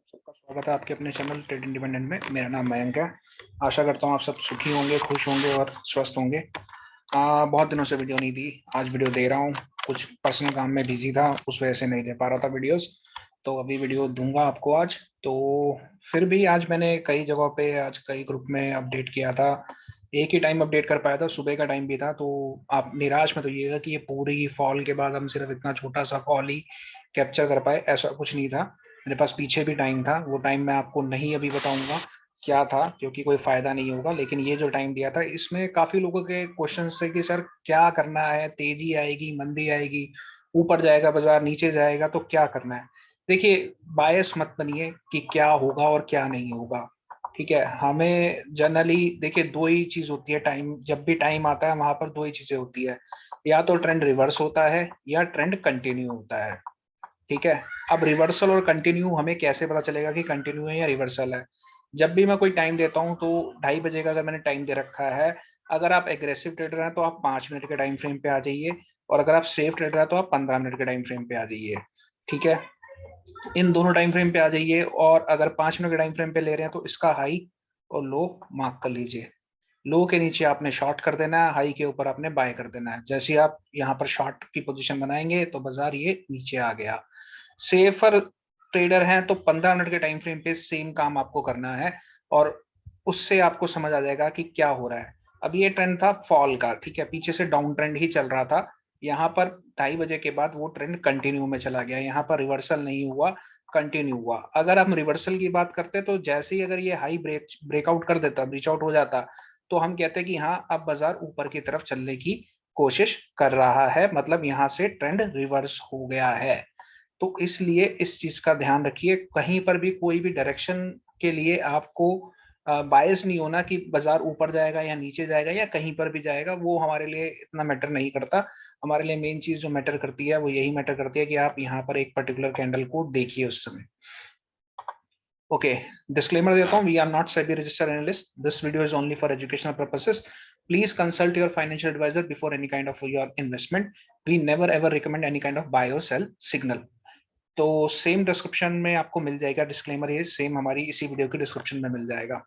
सबका स्वागत है आपके अपने चैनल ट्रेड इंडिपेंडेंट में। मेरा नाम मयंक है। आशा करता हूँ आप सब सुखी होंगे, खुश होंगे और स्वस्थ होंगे। बहुत दिनों से वीडियो नहीं दी, आज वीडियो दे रहा हूँ। कुछ पर्सनल काम में बिजी था, उस वजह से नहीं दे पा रहा था वीडियोस, तो अभी वीडियो दूंगा आपको आज। तो फिर भी आज मैंने कई जगहों पे, आज कई ग्रुप में अपडेट किया था। एक ही टाइम अपडेट कर पाया था, सुबह का टाइम भी था। तो आप निराश मत होइएगा कि ये पूरी फॉल के बाद हम सिर्फ इतना छोटा सा फॉल ही कैप्चर कर पाए, ऐसा कुछ नहीं था। मेरे पास पीछे भी टाइम था, वो टाइम मैं आपको नहीं अभी बताऊंगा क्या था, क्योंकि कोई फायदा नहीं होगा। लेकिन ये जो टाइम दिया था, इसमें काफी लोगों के क्वेश्चंस थे कि सर क्या करना है, तेजी आएगी, मंदी आएगी, ऊपर जाएगा बाजार, नीचे जाएगा, तो क्या करना है। देखिए, बायस मत बनिए कि क्या होगा और क्या नहीं होगा। ठीक है, हमें जनरली देखिए दो ही चीज होती है। टाइम जब भी टाइम आता है, वहां पर दो ही चीजें होती है, या तो ट्रेंड रिवर्स होता है या ट्रेंड कंटिन्यू होता है। ठीक है, अब रिवर्सल और कंटिन्यू हमें कैसे पता चलेगा कि कंटिन्यू है या रिवर्सल है। जब भी मैं कोई टाइम देता हूं तो 2:30 बजे का अगर मैंने टाइम दे रखा है, अगर आप एग्रेसिव ट्रेडर हैं तो आप 5 मिनट के टाइम फ्रेम पे आ जाइए, और अगर आप सेफ ट्रेडर हैं तो आप 15 मिनट के टाइम फ्रेम पे आ जाइए। ठीक है, इन दोनों टाइम फ्रेम पे आ जाइए, और अगर 5 मिनट के टाइम फ्रेम पे ले रहे हैं तो इसका हाई और लो मार्क कर लीजिए। लो के नीचे आपने शॉर्ट कर देना है, हाई के ऊपर आपने बाय कर देना है। जैसे ही आप यहाँ पर शॉर्ट की पोजीशन बनाएंगे तो बाजार ये नीचे आ गया। सेफर ट्रेडर हैं तो 15 मिनट के टाइम फ्रेम पे सेम काम आपको करना है, और उससे आपको समझ आ जाएगा कि क्या हो रहा है। अब ये ट्रेंड था फॉल का, ठीक है, पीछे से डाउन ट्रेंड ही चल रहा था। यहाँ पर 2:30 बजे के बाद वो ट्रेंड कंटिन्यू में चला गया, यहाँ पर रिवर्सल नहीं हुआ, कंटिन्यू हुआ। अगर हम रिवर्सल की बात करते तो जैसे ही अगर ये हाई ब्रेकआउट कर देता, ब्रीच आउट हो जाता, तो हम कहते हैं कि हाँ, अब बाजार ऊपर की तरफ चलने की कोशिश कर रहा है, मतलब यहाँ से ट्रेंड रिवर्स हो गया है। तो इसलिए इस चीज का ध्यान रखिए, कहीं पर भी कोई भी डायरेक्शन के लिए आपको बायस नहीं होना कि बाजार ऊपर जाएगा या नीचे जाएगा या कहीं पर भी जाएगा। वो हमारे लिए इतना मैटर नहीं करता। हमारे लिए मेन चीज जो मैटर करती है वो यही मैटर करती है कि आप यहाँ पर एक पर्टिकुलर कैंडल को देखिए उस समय। ओके, डिस्क्लेमर देता हूँ, we are not SEBI registered analyst, this video is only for educational purposes. Please consult your financial advisor before any kind of your investment. We never ever recommend any kind of buy और sell signal. तो same description में आपको मिल जाएगा disclaimer, ये same हमारी इसी video के description में मिल जाएगा।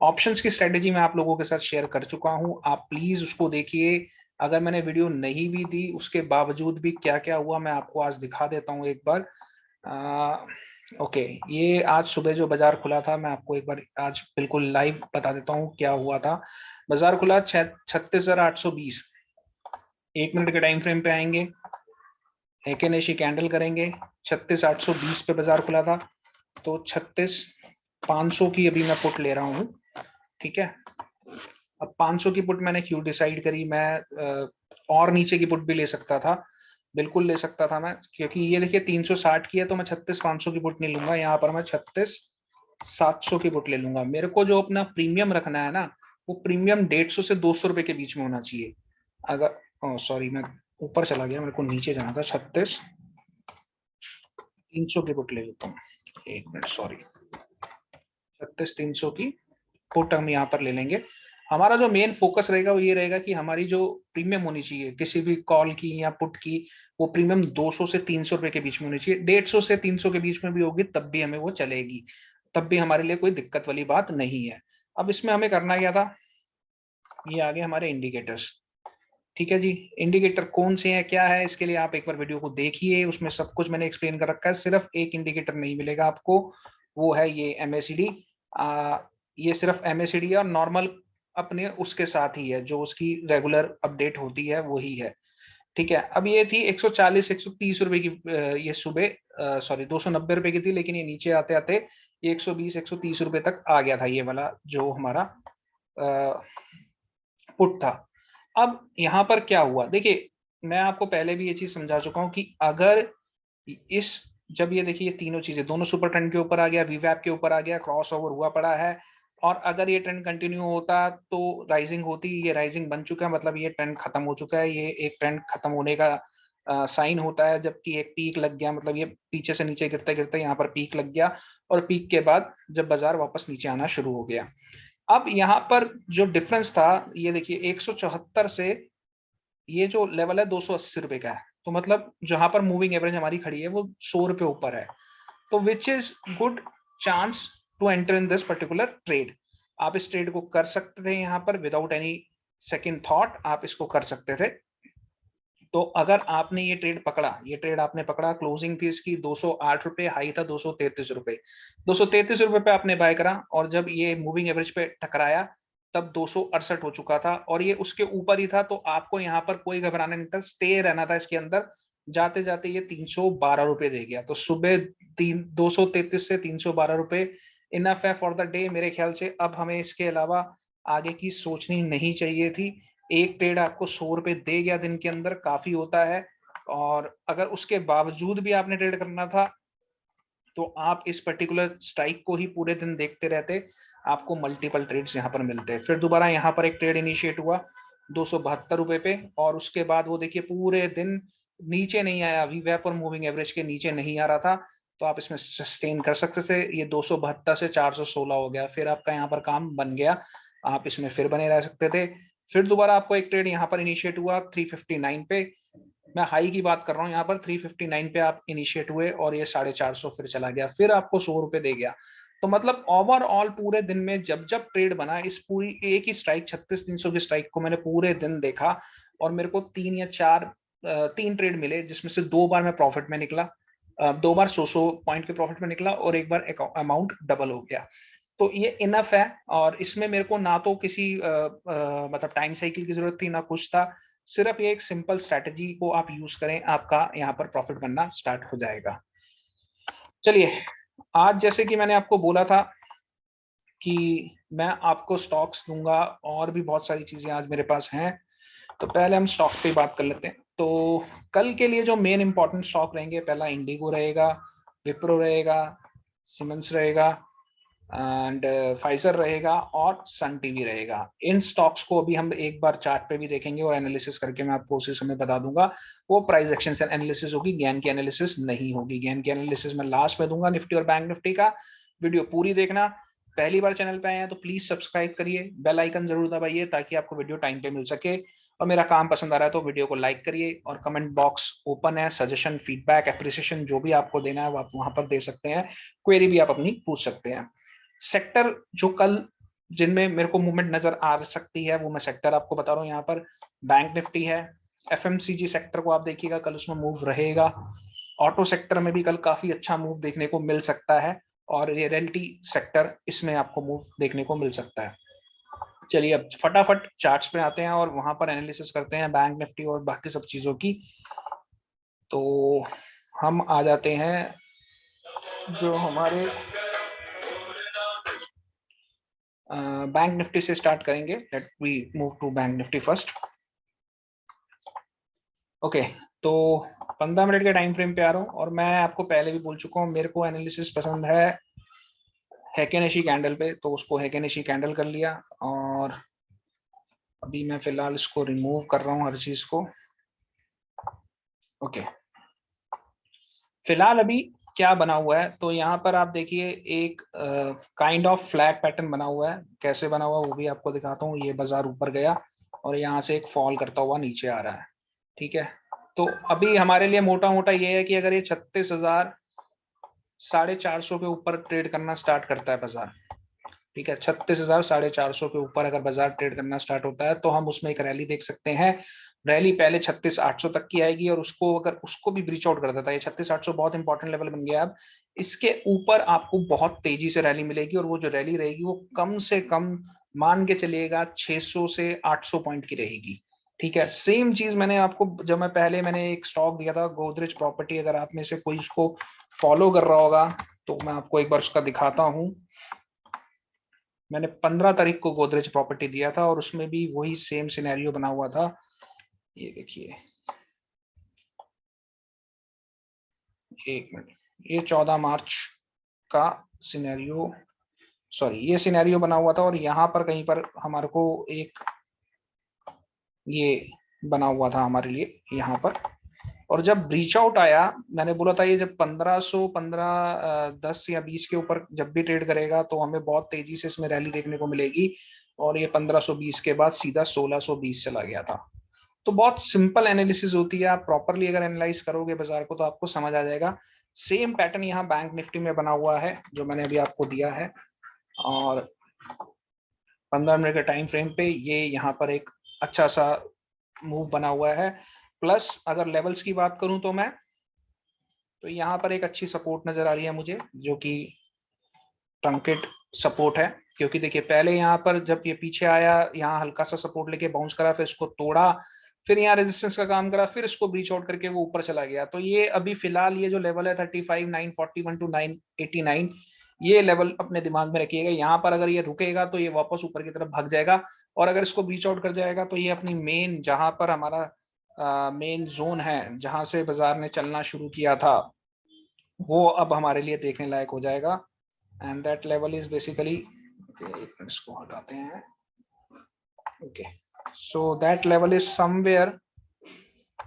ऑप्शंस की स्ट्रेटेजी मैं आप लोगों के साथ शेयर कर चुका हूं, आप प्लीज उसको देखिए। अगर मैंने वीडियो नहीं भी दी उसके बावजूद भी क्या क्या हुआ मैं आपको आज दिखा देता हूं एक बार। ओके, ये आज सुबह जो बाजार खुला था, मैं आपको एक बार आज बिल्कुल लाइव बता देता हूँ क्या हुआ था। बाजार खुला 36,820। 1 मिनट के टाइम फ्रेम पे आएंगे, एकेनेशी कैंडल करेंगे, 36,820 पे बाजार खुला था। तो 36,500 की अभी मैं पुट ले रहा हूँ। ठीक है, अब 500 की पुट मैंने क्यों डिसाइड करी, मैं और नीचे की पुट भी ले सकता था, बिल्कुल ले सकता था मैं, क्योंकि ये देखिए 360 की है, तो मैं 36,500 की पुट नहीं लूंगा, यहाँ पर मैं 36,700 की पुट ले लूंगा। मेरे को जो अपना प्रीमियम रखना है ना, वो प्रीमियम 150 से 200 रुपए के बीच में होना चाहिए। अगर सॉरी, मैं ऊपर चला गया, मेरे को नीचे जाना था। 36,300 की पुट ले लेता हूँ, 1 मिनट, सॉरी। 36,300 की पुट हम यहाँ पर ले लेंगे। हमारा जो मेन फोकस रहेगा वो ये रहेगा कि हमारी जो प्रीमियम होनी चाहिए किसी भी कॉल की या पुट की, वो प्रीमियम 200 से 300 रुपए के बीच में होनी चाहिए। 150 से 300 के बीच में भी होगी तब भी हमें वो चलेगी, तब भी हमारे लिए कोई दिक्कत वाली बात नहीं है। अब इसमें हमें करना क्या था, ये आगे हमारे इंडिकेटर्स। ठीक है जी, इंडिकेटर कौन से हैं, क्या है, इसके लिए आप एक बार वीडियो को देखिए, उसमें सब कुछ मैंने एक्सप्लेन कर रखा है। सिर्फ एक इंडिकेटर नहीं मिलेगा आपको, वो है ये MACD। ये सिर्फ MACD और नॉर्मल अपने उसके साथ ही है, जो उसकी रेगुलर अपडेट होती है वही है। ठीक है, अब ये थी 140 130 रुपए की, ये सुबह सॉरी 290 रुपए की थी, लेकिन ये नीचे आते आते ये 120 130 रुपए तक आ गया था, ये वाला जो हमारा पुट था। अब यहाँ पर क्या हुआ, देखिए मैं आपको पहले भी ये चीज समझा चुका हूं कि अगर इस जब ये देखिए ये तीनों चीजें, दोनों सुपर ट्रेंड के ऊपर आ गया, वीवैप के ऊपर आ गया, क्रॉस ओवर हुआ पड़ा है, और अगर ये ट्रेंड कंटिन्यू होता तो राइजिंग होती, ये राइजिंग बन चुका है, मतलब ये ट्रेंड खत्म हो चुका है, ये एक ट्रेंड खत्म होने का साइन होता है। जबकि एक पीक लग गया, मतलब ये पीछे से नीचे गिरते गिरते यहाँ पर पीक लग गया, और पीक के बाद जब बाजार वापस नीचे आना शुरू हो गया। अब यहाँ पर जो डिफरेंस था, ये देखिए 174 से ये जो लेवल है 280 रुपए का है, तो मतलब जहां पर मूविंग एवरेज हमारी खड़ी है वो 100 रुपए ऊपर है, तो which is good. Chance to enter in this particular trade. आप इस ट्रेड को कर सकते थे यहाँ पर विदाउट एनी सेकेंड थॉट, आप इसको कर सकते थे। तो अगर आपने ये ट्रेड पकड़ा, ये ट्रेड आपने पकड़ा, क्लोजिंग थी इसकी 208 रुपए, हाई था 233 रुपए, 233 रुपए पे आपने बाय करा, और जब ये मूविंग एवरेज पे टकराया तब 268 हो चुका था, और ये उसके ऊपर ही था। तो आपको यहाँ पर कोई घबराना नहीं था, स्टे रहना था इसके अंदर। जाते जाते ये 312 रुपए दे गया। तो सुबह 233 से 312 रुपए इनफ है फॉर द डे मेरे ख्याल से। अब हमें इसके अलावा आगे की सोचनी नहीं चाहिए थी। एक ट्रेड आपको 100 रुपए दे गया दिन के अंदर, काफी होता है। और अगर उसके बावजूद भी आपने ट्रेड करना था तो आप इस पर्टिकुलर स्ट्राइक को ही पूरे दिन देखते रहते, आपको मल्टीपल ट्रेड्स यहाँ पर मिलते। फिर दोबारा यहाँ पर एक ट्रेड इनिशिएट हुआ 272 रुपए पे, और उसके बाद वो देखिए पूरे दिन नीचे नहीं आया, वीवैप और मूविंग एवरेज के नीचे नहीं आ रहा था। तो आप इसमें सस्टेन कर सकते थे। ये 272 से 416 हो गया, फिर आपका यहाँ पर काम बन गया, आप इसमें फिर बने रह सकते थे। फिर दोबारा आपको एक ट्रेड यहाँ पर इनिशिएट हुआ 359 पे, मैं हाई की बात कर रहा हूँ, यहाँ पर 359 पे आप इनिशिएट हुए और ये 450 फिर चला गया, फिर आपको 100 रुपए दे गया। तो मतलब ओवरऑल पूरे दिन में जब जब ट्रेड बना, इस पूरी एक ही स्ट्राइक 36,300 की स्ट्राइक को मैंने पूरे दिन देखा, और मेरे को 3 ट्रेड मिले, जिसमें से 2 बार मैं प्रॉफिट में निकला, 2 बार 100 पॉइंट के प्रॉफिट में निकला, और एक बार अमाउंट डबल हो गया। तो ये इनफ है, और इसमें मेरे को ना तो किसी मतलब टाइम साइकिल की जरूरत थी, ना कुछ था। सिर्फ ये एक सिंपल स्ट्रेटजी को आप यूज करें, आपका यहाँ पर प्रॉफिट बनना स्टार्ट हो जाएगा। चलिए, आज जैसे कि मैंने आपको बोला था कि मैं आपको स्टॉक्स दूंगा, और भी बहुत सारी चीजें आज मेरे पास हैं। तो पहले हम स्टॉक पे बात कर लेते हैं। तो कल के लिए जो मेन इंपॉर्टेंट स्टॉक रहेंगे, पहला इंडिगो रहेगा, विप्रो रहेगा, सीमेंस रहेगा, एंड फाइजर रहेगा, और सन टीवी रहेगा। इन स्टॉक्स को अभी हम एक बार चार्ट पे भी देखेंगे, और एनालिसिस करके मैं आपको उसी समय बता दूंगा। वो प्राइस एक्शन से एनालिसिस होगी, ज्ञान की एनालिसिस नहीं होगी। ज्ञान की एनालिसिस मैं लास्ट में दूंगा निफ्टी और बैंक निफ्टी का। वीडियो पूरी देखना। पहली बार चैनल पे आए हैं तो प्लीज सब्सक्राइब करिए, बेल आइकन जरूर दबाइए, ताकि आपको वीडियो टाइम पे मिल सके। और मेरा काम पसंद आ रहा है तो वीडियो को लाइक करिए, और कमेंट बॉक्स ओपन है, सजेशन, फीडबैक, एप्रिसिएशन जो भी आपको देना है वो आप वहां पर दे सकते हैं। क्वेरी भी आप अपनी पूछ सकते हैं। सेक्टर जो कल जिनमें मेरे को मूवमेंट नजर आ सकती है, वो मैं सेक्टर आपको बता रहा हूँ। यहाँ पर बैंक निफ्टी है, एफएमसीजी सेक्टर को आप देखिएगा, कल उसमें मूव रहेगा। ऑटो सेक्टर में भी कल काफी अच्छा मूव देखने को मिल सकता है, और ये रियल्टी सेक्टर, इसमें आपको मूव देखने को मिल सकता है। चलिए अब फटाफट चार्ट्स पे आते हैं, और वहां पर एनालिसिस करते हैं बैंक निफ्टी और बाकी सब चीजों की। तो हम आ जाते हैं जो हमारे बैंक निफ्टी से स्टार्ट करेंगे। Let we move to bank Nifty first. Okay, तो 15 मिनट के टाइम फ्रेम पे आ रहा हूँ, और मैं आपको पहले भी बोल चुका हूँ, मेरे को एनालिसिस पसंद है हैकेनेशी कैंडल पे, तो उसको हैकेनेशी कैंडल कर लिया। और अभी मैं फिलहाल इसको रिमूव कर रहा हूँ हर चीज को। ओके, फिलहाल अभी क्या बना हुआ है, तो यहाँ पर आप देखिए एक काइंड ऑफ फ्लैग पैटर्न बना हुआ है। कैसे बना हुआ वो भी आपको दिखाता हूँ। ये बाजार ऊपर गया, और यहाँ से एक फॉल करता हुआ नीचे आ रहा है, ठीक है। तो अभी हमारे लिए मोटा मोटा ये है कि अगर ये 36,450 के ऊपर ट्रेड करना स्टार्ट करता है बाजार, ठीक है, 36,450 के ऊपर अगर बाजार ट्रेड करना स्टार्ट होता है, तो हम उसमें एक रैली देख सकते हैं। रैली पहले 36,800 तक की आएगी, और उसको अगर उसको भी ब्रीच आउट कर देता है, ये 36,800 बहुत इंपॉर्टेंट लेवल बन गया। अब इसके ऊपर आपको बहुत तेजी से रैली मिलेगी, और वो जो रैली रहेगी वो कम से कम मान के चलिएगा 600 से 800 पॉइंट की रहेगी, ठीक है। सेम चीज मैंने आपको, जब मैंने एक स्टॉक दिया था गोदरेज प्रॉपर्टी, अगर आप में से कोई उसको फॉलो कर रहा होगा तो मैं आपको एक बार उसका दिखाता हूँ। मैंने 15 तारीख को गोदरेज प्रॉपर्टी दिया था, और उसमें भी वही सेम सिनेरियो बना हुआ था। ये देखिए, एक मिनट, ये 14 मार्च का सिनेरियो, सॉरी, ये सिनेरियो बना हुआ था, और यहाँ पर कहीं पर हमारे को एक ये बना हुआ था हमारे लिए यहाँ पर। और जब ब्रीच आउट आया, मैंने बोला था ये जब 10 या 20 के ऊपर जब भी ट्रेड करेगा तो हमें बहुत तेजी से इसमें रैली देखने को मिलेगी, और ये 1520 के बाद सीधा 1620 चला गया था। तो बहुत सिंपल एनालिसिस होती है, आप प्रॉपरली अगर एनालाइज करोगे बाजार को तो आपको समझ आ जाएगा। सेम पैटर्न यहाँ बैंक निफ्टी में बना हुआ है जो मैंने अभी आपको दिया है, और 15 मिनट के टाइम फ्रेम पे ये यहाँ पर एक अच्छा सा मूव बना हुआ है। प्लस अगर लेवल्स की बात करूं तो मैं, तो यहाँ पर एक अच्छी सपोर्ट नजर आ रही है मुझे, जो कि ट्रंकेट सपोर्ट है। क्योंकि देखिए पहले यहाँ पर जब ये पीछे आया, यहाँ हल्का सा सपोर्ट लेके बाउंस करा, फिर इसको तोड़ा, फिर यहाँ रेजिस्टेंस का काम करा, फिर इसको ब्रीच आउट करके वो ऊपर चला गया। तो ये अभी फिलहाल ये जो लेवल है 35,941 टू 989, ये लेवल अपने दिमाग में रखिएगा। यहाँ पर अगर ये रुकेगा तो ये वापस ऊपर की तरफ भाग जाएगा, और अगर इसको ब्रीच आउट कर जाएगा तो ये अपनी मेन, जहां पर हमारा मेन जोन है, जहां से बाजार ने चलना शुरू किया था, वो अब हमारे लिए देखने लायक हो जाएगा। And that level is basically, इसको हटाते हैं, okay, so that level is somewhere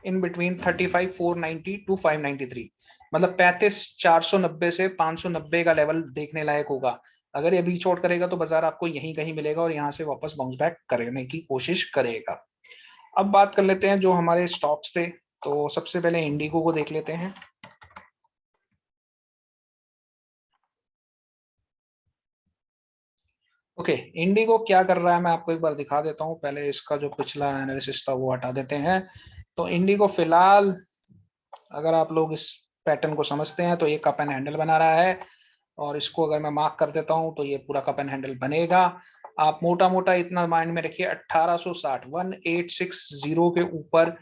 in between 35,490 to 593, मतलब 35,490 से 590 का लेवल देखने लायक होगा। अगर ये रीच आउट करेगा तो बाजार आपको यहीं कहीं मिलेगा और यहाँ से वापस बाउंस बैक करने की कोशिश करेगा। अब बात कर लेते हैं जो हमारे स्टॉक्स थे। तो सबसे पहले इंडिगो को देख लेते हैं। ओके, इंडिगो क्या कर रहा है मैं आपको एक बार दिखा देता हूं। पहले इसका जो पिछला एनालिसिस था वो हटा देते हैं। तो इंडिगो फिलहाल, अगर आप लोग इस पैटर्न को समझते हैं, तो ये कप एंड हैंडल बना रहा है, और इसको अगर मैं मार्क कर देता हूं तो ये पूरा कप एंड हैंडल बनेगा। आप मोटा मोटा इतना माइंड में रखिए, 1860 1860 के ऊपर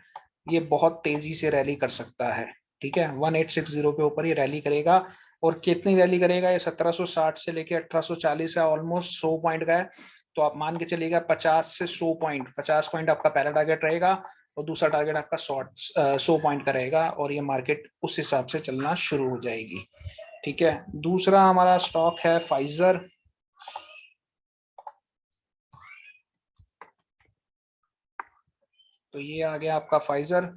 ये बहुत तेजी से रैली कर सकता है। ठीक है, 1860 के ऊपर ये रैली करेगा। और कितनी रैली करेगा, ये 1760 से लेके 1840 है, ऑलमोस्ट 100 पॉइंट का है। तो आप मान के चलिएगा 50 से 100 पॉइंट, 50 पॉइंट आपका पहला टारगेट रहेगा, और दूसरा टारगेट आपका 100 पॉइंट का रहेगा, और ये मार्केट उस हिसाब से चलना शुरू हो जाएगी। ठीक है, दूसरा हमारा स्टॉक है फाइजर। तो ये आ गया आपका फाइजर।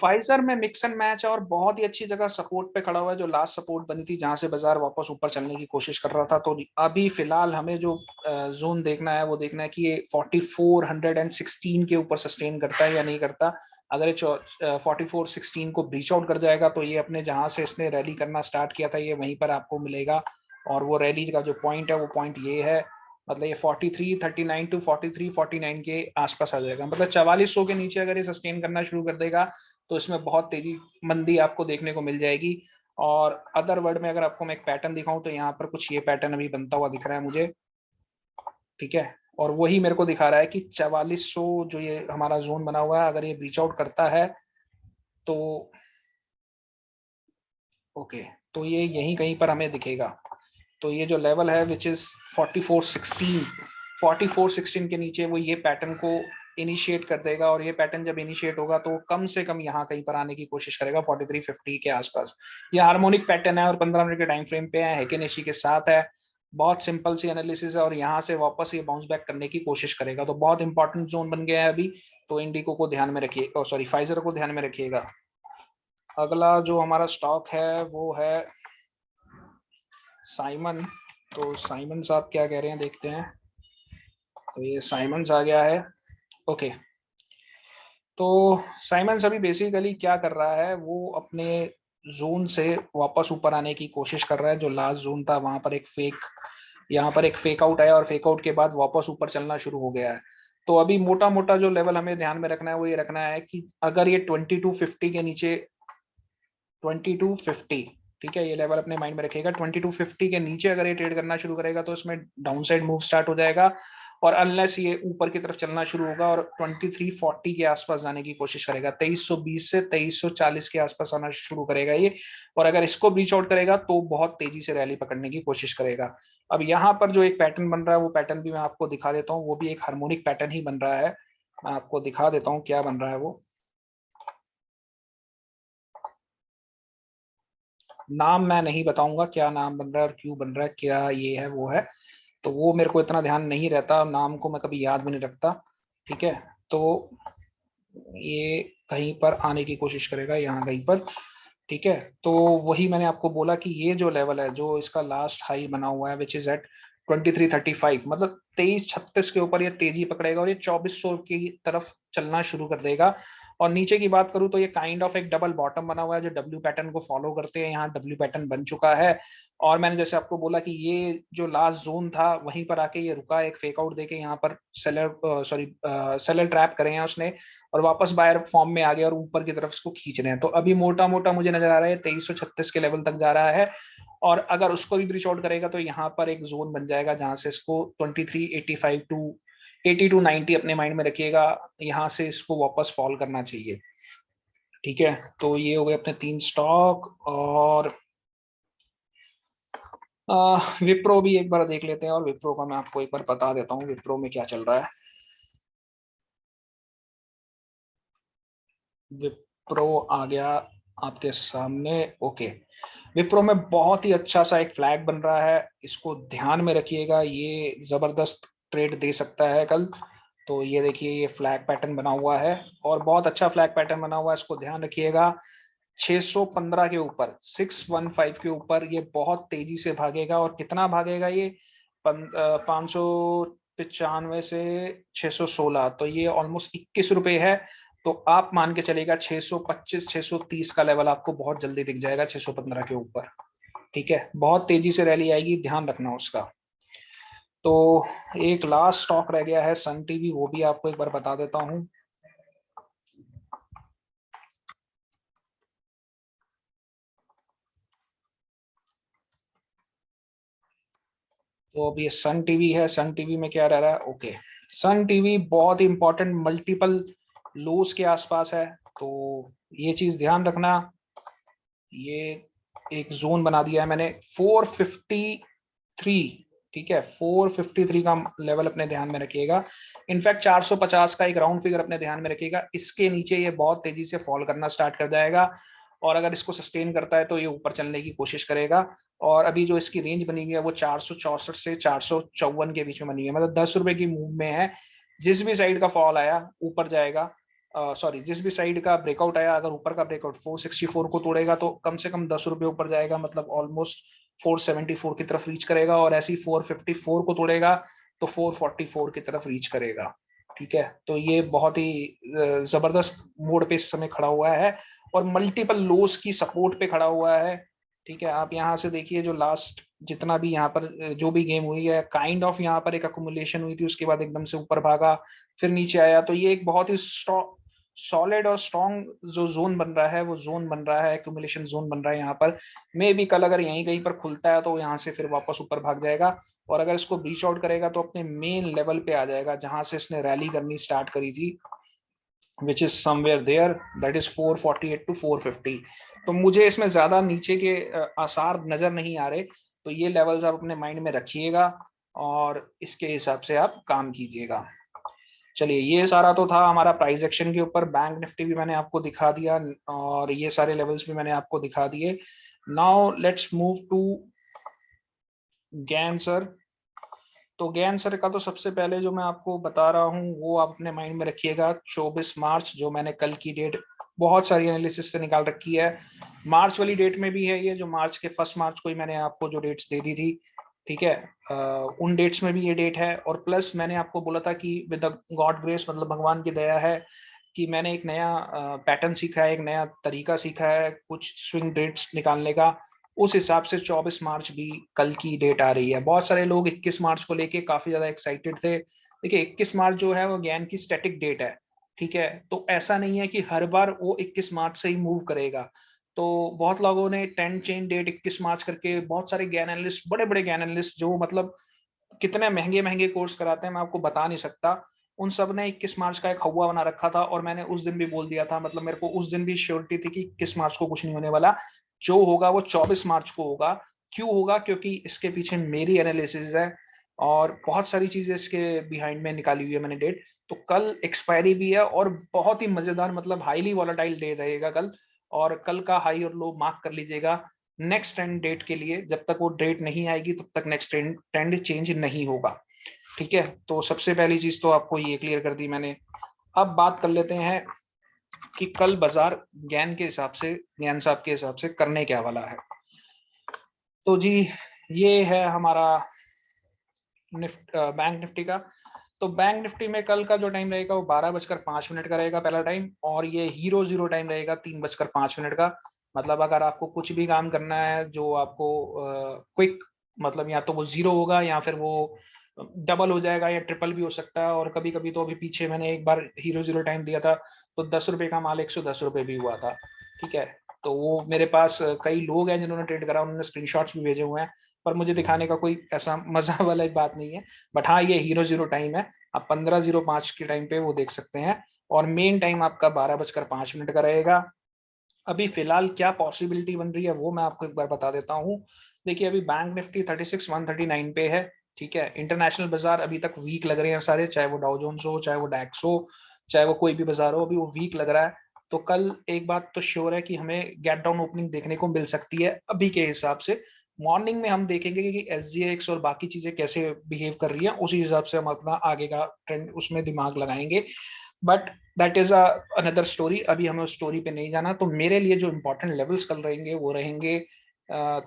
फाइजर में मिक्स एंड मैच है, और बहुत ही अच्छी जगह सपोर्ट पे खड़ा हुआ है, जो लास्ट सपोर्ट बनी थी जहां से बाजार वापस ऊपर चलने की कोशिश कर रहा था। तो अभी फिलहाल हमें जो जोन देखना है वो देखना है कि ये 4416 के ऊपर सस्टेन करता है या नहीं करता। अगर ये 4416 को ब्रीच आउट कर जाएगा तो ये अपने जहां से इसने रैली करना स्टार्ट किया था ये वहीं पर आपको मिलेगा, और वो रैली का जो पॉइंट है वो पॉइंट ये है, मतलब ये 4339 टू 4349 के आसपास आ जाएगा। मतलब 4400 के नीचे अगर ये सस्टेन करना शुरू कर देगा तो इसमें बहुत तेजी मंदी आपको देखने को मिल जाएगी। और अदर वर्ड में अगर आपको मैं एक पैटर्न दिखाऊं तो यहाँ पर कुछ ये पैटर्न अभी बनता हुआ दिख रहा है मुझे। ठीक है, और वही मेरे को दिखा रहा है कि 4400 जो ये हमारा जोन बना हुआ है, अगर ये ब्रीच आउट करता है तो ओके, तो ये यहीं कहीं पर हमें दिखेगा। तो ये जो लेवल है विच इज 4416 के नीचे वो ये पैटर्न को इनिशिएट कर देगा, और ये पैटर्न जब इनिशिएट होगा तो कम से कम यहाँ कहीं पर आने की कोशिश करेगा 4350 के आसपास। ये हार्मोनिक पैटर्न है और 15 मिनट के टाइम फ्रेम पे है, हेकेनेशी के साथ है, बहुत सिंपल सी एनालिसिस है, और यहाँ से वापस ये बाउंस बैक करने की कोशिश करेगा। तो बहुत इंपॉर्टेंट जोन बन गया है अभी। तो इंडिको को ध्यान में रखिए, सॉरी फाइजर को ध्यान में रखिएगा। अगला जो हमारा स्टॉक है वो है साइमन। तो साइमन साहब क्या कह रहे हैं देखते हैं। तो ये साइमंस आ गया है। ओके, तो साइमंस अभी बेसिकली क्या कर रहा है, वो अपने जोन से वापस ऊपर आने की कोशिश कर रहा है। जो लास्ट जोन था वहां पर एक फेक, यहाँ पर एक फेक आउट आया, और फेक आउट के बाद वापस ऊपर चलना शुरू हो गया है। तो अभी मोटा मोटा जो लेवल हमें ध्यान में रखना है वो ये रखना है कि अगर ये 2250 के नीचे, 2250, ठीक है, ये लेवल अपने माइंड में रखिएगा। 2250 के नीचे अगर ये ट्रेड करना शुरू करेगा तो इसमें डाउनसाइड मूव स्टार्ट हो जाएगा, और अनलेस ये ऊपर की तरफ चलना शुरू होगा और 2340 के आसपास जाने की कोशिश करेगा, 2320 से 2340 के आसपास आना शुरू करेगा ये। और अगर इसको ब्रीच आउट करेगा तो बहुत तेजी से रैली पकड़ने की कोशिश करेगा। अब यहाँ पर जो एक पैटर्न बन रहा है वो पैटर्न भी मैं आपको दिखा देता हूँ, वो भी एक हार्मोनिक पैटर्न ही बन रहा है। मैं आपको दिखा देता हूँ क्या बन रहा है वो। नाम मैं नहीं बताऊंगा क्या नाम बन रहा है और क्यों बन रहा है, क्या ये है वो है, तो वो मेरे को इतना ध्यान नहीं रहता, नाम को मैं कभी याद भी नहीं रखता। ठीक है, तो ये कहीं पर आने की कोशिश करेगा, यहाँ कहीं पर। ठीक है, तो वही मैंने आपको बोला कि ये जो लेवल है, जो इसका लास्ट हाई बना हुआ है विच इज एट 2335, मतलब 2336 के ऊपर ये तेजी पकड़ेगा और ये 2400 की तरफ चलना शुरू कर देगा। और नीचे की बात करूं तो ये काइंड ऑफ एक डबल बॉटम बना हुआ है जो डब्ल्यू पैटर्न को फॉलो करते हैं। यहाँ डब्ल्यू पैटर्न बन चुका है और मैंने जैसे आपको बोला कि ये जो लास्ट जोन था वहीं पर आके ये रुका, एक फेक आउट देके यहाँ पर सेलर ट्रैप करे हैं उसने और वापस बायर फॉर्म में आ गया और ऊपर की तरफ इसको खींच रहे हैं। तो अभी मोटा मोटा मुझे नजर आ रहा है 2336 के लेवल तक जा रहा है और अगर उसको भी ब्रीच आउट करेगा तो यहाँ पर एक जोन बन जाएगा जहां से इसको 2385 टू 80 टू 90 अपने माइंड में रखिएगा, यहाँ से इसको वापस फॉल करना चाहिए। ठीक है, तो ये हो गए अपने 3 स्टॉक। और विप्रो भी एक बार देख लेते हैं और विप्रो का मैं आपको एक बार बता देता हूँ विप्रो में क्या चल रहा है। विप्रो आ गया आपके सामने। ओके, विप्रो में बहुत ही अच्छा सा एक फ्लैग बन रहा है, इसको ध्यान में रखिएगा, ये जबरदस्त ट्रेड दे सकता है कल। तो ये देखिए ये फ्लैग पैटर्न बना हुआ है और बहुत अच्छा फ्लैग पैटर्न बना हुआ है, इसको ध्यान रखिएगा। 615 के ऊपर 615 के ऊपर ये बहुत तेजी से भागेगा और कितना भागेगा ये 595 से 616, तो ये ऑलमोस्ट 21 रुपए है। तो आप मान के चलेगा 625 630 का लेवल आपको बहुत जल्दी दिख जाएगा 615 के ऊपर। ठीक है, बहुत तेजी से रैली आएगी, ध्यान रखना उसका। तो एक लास्ट स्टॉक रह गया है सन टीवी, वो भी आपको एक बार बता देता हूं। तो अब ये सन टीवी है, सन टीवी में क्या रह रहा है। ओके, सन टीवी बहुत ही इंपॉर्टेंट मल्टीपल लोस के आसपास है, तो ये चीज ध्यान रखना। ये एक जोन बना दिया है मैंने 453। ठीक है, 453 का लेवल अपने ध्यान में रखिएगा। इनफैक्ट 450 का एक राउंड फिगर अपने ध्यान में रखिएगा, इसके नीचे ये बहुत तेजी से फॉल करना स्टार्ट कर जाएगा और अगर इसको सस्टेन करता है तो ये ऊपर चलने की कोशिश करेगा। और अभी जो इसकी रेंज बनी हुई है वो 464 से 454 के बीच में बनी है, मतलब 10 रुपए की मूव में है। जिस भी साइड का फॉल आया ऊपर जाएगा, सॉरी जिस भी साइड का ब्रेकआउट आया, अगर ऊपर का ब्रेकआउट 464 को तोड़ेगा तो कम से कम 10 रुपए ऊपर जाएगा, मतलब ऑलमोस्ट 474 की तरफ रीच करेगा और ऐसी 454 को तोड़ेगा तो 444 की तरफ रीच करेगा। ठीक है, तो ये बहुत ही जबरदस्त मोड पे इस समय खड़ा हुआ है और मल्टीपल लोस की सपोर्ट पे खड़ा हुआ है। ठीक है, आप यहाँ से देखिए जो लास्ट जितना भी यहाँ पर जो भी गेम हुई है काइंड ऑफ यहाँ पर एक अकुमुलेशन हुई थी, उसके बाद एकदम से ऊपर भागा फिर नीचे आया, तो ये एक बहुत ही सॉलिड और स्ट्रॉन्ग जो जोन बन रहा है वो जोन बन रहा है, एक्यूमुलेशन जोन बन रहा है यहाँ पर। मे भी कल अगर यहीं कहीं पर खुलता है तो यहाँ से फिर वापस ऊपर भाग जाएगा और अगर इसको ब्रीच आउट करेगा तो अपने मेन लेवल पे आ जाएगा जहां से इसने रैली करनी स्टार्ट करी थी, which is somewhere there, that is 448 to 450। तो मुझे इसमें ज्यादा नीचे के आसार नजर नहीं आ रहे, तो ये लेवल्स आप अपने माइंड में रखिएगा और इसके हिसाब से आप काम कीजिएगा। चलिए, ये सारा तो था हमारा प्राइस एक्शन के ऊपर। बैंक निफ्टी भी मैंने आपको दिखा दिया और ये सारे लेवल्स भी मैंने आपको दिखा दिए। नाउ लेट्स मूव टू गैन सर। तो गैन सर का तो सबसे पहले जो मैं आपको बता रहा हूँ वो आप अपने माइंड में रखिएगा 24 मार्च, जो मैंने कल की डेट बहुत सारी एनालिसिस से निकाल रखी है। मार्च वाली डेट में भी है ये, जो मार्च के 1 मार्च को ही मैंने आपको जो डेट्स दे दी थी। ठीक है, उन डेट्स में भी ये डेट है और प्लस मैंने आपको बोला था कि विद गॉड ग्रेस, मतलब भगवान की दया है कि मैंने एक नया पैटर्न सीखा है, एक नया तरीका सीखा है कुछ स्विंग डेट्स निकालने का। उस हिसाब से 24 मार्च भी कल की डेट आ रही है। बहुत सारे लोग 21 मार्च को लेके काफी ज्यादा एक्साइटेड थे। देखिए 21 मार्च जो है वो ज्ञान की स्टैटिक डेट है। ठीक है, तो ऐसा नहीं है कि हर बार वो 21 मार्च से ही मूव करेगा। तो बहुत लोगों ने 10 चेन डेट 21 मार्च करके, बहुत सारे ज्ञान एनालिस्ट, बड़े बड़े ज्ञान एनालिस्ट जो मतलब कितने महंगे महंगे कोर्स कराते हैं मैं आपको बता नहीं सकता, उन सब ने 21 मार्च का एक हवा बना रखा था और मैंने उस दिन भी बोल दिया था, मतलब मेरे को उस दिन भी श्योरिटी थी कि 21 मार्च को कुछ नहीं होने वाला, जो होगा वो 24 मार्च को होगा। क्यों होगा? क्योंकि इसके पीछे मेरी एनालिसिस है और बहुत सारी चीजें इसके बिहाइंड में निकाली हुई है मैंने डेट। तो कल एक्सपायरी भी है और बहुत ही मजेदार, मतलब हाईली वॉलेटाइल डे रहेगा कल, और कल का हाई और लो मार्क कर लीजिएगा नेक्स्ट ट्रेंड डेट के लिए। जब तक वो डेट नहीं आएगी तब तक नेक्स्ट ट्रेंड चेंज नहीं होगा। ठीक है, तो सबसे पहली चीज तो आपको ये क्लियर कर दी मैंने। अब बात कर लेते हैं कि कल बाजार ज्ञान के हिसाब से, ज्ञान साहब के हिसाब से करने क्या वाला है। तो जी ये है हमारा बैंक निफ्टी का। तो बैंक निफ्टी में कल का जो टाइम रहेगा वो 12:05 का रहेगा पहला टाइम, और ये हीरो जीरो टाइम रहेगा 3:05 का। मतलब अगर आपको कुछ भी काम करना है जो आपको क्विक, मतलब या तो वो जीरो होगा या फिर वो डबल हो जाएगा या ट्रिपल भी हो सकता है। और कभी कभी तो अभी पीछे मैंने एक बार हीरो जीरो टाइम दिया था तो 10 रुपए का माल 110 रुपए भी हुआ था। ठीक है, तो वो मेरे पास कई लोग हैं जिन्होंने ट्रेड करा, उन्होंने स्क्रीनशॉट्स भी भेजे हुए हैं, पर मुझे दिखाने का कोई ऐसा मजा वाला बात नहीं है। बट हाँ, ये हीरो जीरो टाइम है, आप 15:05 के टाइम पे वो देख सकते हैं। और मेन टाइम आपका 12:05 का रहेगा। अभी फिलहाल क्या पॉसिबिलिटी बन रही है वो मैं आपको एक बार बता देता हूँ। देखिए, अभी बैंक निफ्टी 36,139 पे है। ठीक है, इंटरनेशनल बाजार अभी तक वीक लग रहे हैं सारे, चाहे वो डाउ जोन्स हो, चाहे वो डैक्स हो, चाहे वो कोई भी बाजार हो, अभी वो वीक लग रहा है। तो कल एक बात तो श्योर है कि हमें गैप डाउन ओपनिंग देखने को मिल सकती है अभी के हिसाब से। मॉर्निंग में हम देखेंगे कि SGX और बाकी चीजें कैसे बिहेव कर रही है, उसी हिसाब से हम अपना आगे का ट्रेंड उसमें दिमाग लगाएंगे। But that is another story, अभी हमें उस स्टोरी पे नहीं जाना। तो मेरे लिए जो इंपॉर्टेंट लेवल्स कल रहेंगे वो रहेंगे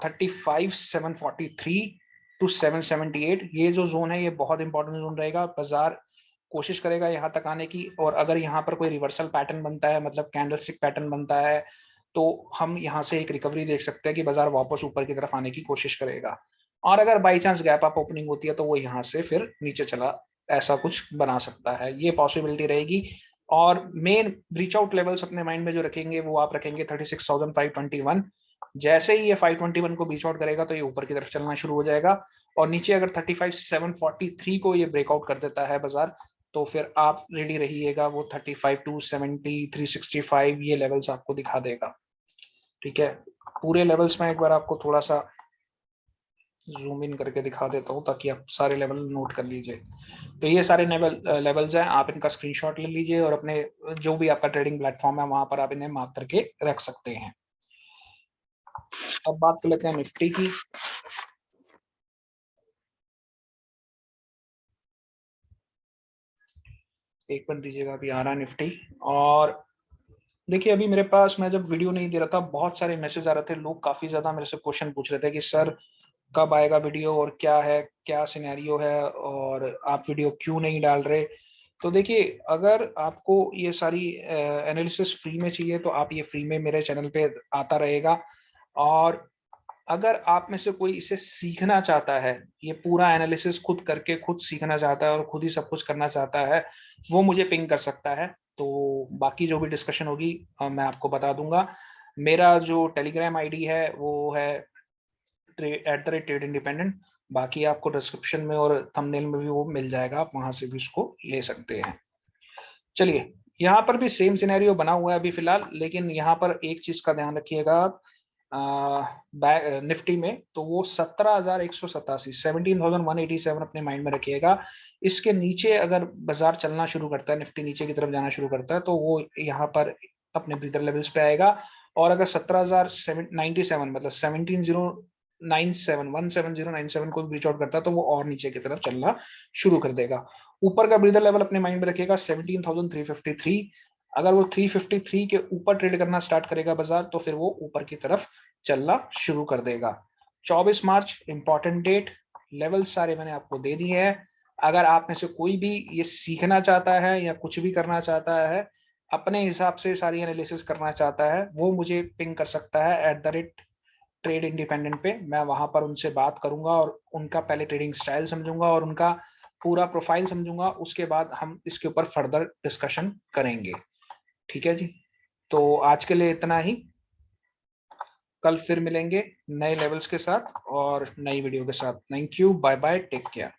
35,743 टू 778। ये जो जोन है ये बहुत इंपॉर्टेंट जोन रहेगा। बाजार कोशिश करेगा यहाँ तक आने की, और अगर यहाँ पर कोई रिवर्सल पैटर्न बनता है, मतलब कैंडलस्टिक पैटर्न बनता है, तो हम यहाँ से एक रिकवरी देख सकते हैं कि बाजार वापस ऊपर की तरफ आने की कोशिश करेगा। और अगर by chance gap up opening होती है तो वो यहाँ से फिर नीचे चला ऐसा कुछ बना सकता है, ये पॉसिबिलिटी रहेगी। और मेन ब्रीच आउट लेवल्स अपने माइंड में जो रखेंगे वो आप रखेंगे 36,521। जैसे ही ये 521 को ब्रीच आउट करेगा तो ये ऊपर की तरफ चलना शुरू हो जाएगा। और नीचे अगर 35,743 को ये ब्रेकआउट कर देता है बाजार, तो फिर आप रेडी रहिएगा, वो 35,270 365 ये लेवल्स आपको दिखा देगा। ठीक है, पूरे लेवल्स में एक बार आपको थोड़ा सा जूम इन करके दिखा देता हूँ ताकि आप सारे लेवल नोट कर लीजिए। तो ये सारे लेवल्स हैं, आप इनका स्क्रीनशॉट ले लीजिए और अपने जो भी आपका ट्रेडिंग प्लेटफॉर्म है वहां पर आप इन्हें मार्क करके रख सकते हैं। अब बात कर लेते हैं निफ्टी की। एक मिनट दीजिएगा, अभी आ रहा है निफ्टी। और देखिए, अभी मेरे पास, मैं जब वीडियो नहीं दे रहा था, बहुत सारे मैसेज आ रहे थे, लोग काफी ज्यादा मेरे से क्वेश्चन पूछ रहे थे कि सर कब आएगा वीडियो और क्या है, क्या सिनेरियो है, और आप वीडियो क्यों नहीं डाल रहे। तो देखिए, अगर आपको ये सारी एनालिसिस फ्री में चाहिए तो आप ये फ्री में मेरे चैनल पे आता रहेगा। और अगर आप में से कोई इसे सीखना चाहता है, ये पूरा एनालिसिस खुद करके खुद सीखना चाहता है और खुद ही सब कुछ करना चाहता है, वो मुझे पिंग कर सकता है। तो बाकी जो भी डिस्कशन होगी मैं आपको बता दूंगा। मेरा जो टेलीग्राम आईडी है वो है @trade independent। बाकी आपको डिस्क्रिप्शन में और थंबनेल में भी वो मिल जाएगा, आप वहां से भी उसको ले सकते हैं। चलिए, यहाँ पर भी सेम सिनेरियो बना हुआ है अभी फिलहाल, लेकिन यहाँ पर एक चीज का ध्यान रखिएगा आप, निफ्टी में तो वो 17,187 17,187 अपने माइंड में रखिएगा। इसके नीचे अगर बाजार चलना शुरू करता है, निफ्टी नीचे की तरफ जाना शुरू करता है, तो वो यहाँ पर अपने ब्रीदर लेवल्स पे आएगा। और अगर 17,097 मतलब 17,097 को ब्रीच आउट करता है तो वो और नीचे की तरफ चलना शुरू कर देगा। ऊपर का ब्रीदर लेवल अपने माइंड में रखिएगा 17,353। अगर वो 353 के ऊपर ट्रेड करना स्टार्ट करेगा बाजार, तो फिर वो ऊपर की तरफ चलना शुरू कर देगा। 24 मार्च इंपॉर्टेंट डेट, लेवल सारे मैंने आपको दे दिए हैं। अगर आप में से कोई भी ये सीखना चाहता है या कुछ भी करना चाहता है, अपने हिसाब से सारी एनालिसिस करना चाहता है, वो मुझे पिंग कर सकता है @ट्रेड इंडिपेंडेंट पे। मैं वहां पर उनसे बात करूंगा और उनका पहले ट्रेडिंग स्टाइल समझूंगा और उनका पूरा प्रोफाइल समझूंगा, उसके बाद हम इसके ऊपर फर्दर डिस्कशन करेंगे। ठीक है जी, तो आज के लिए इतना ही। कल फिर मिलेंगे नए लेवल्स के साथ और नई वीडियो के साथ। Thank you, bye bye, take care.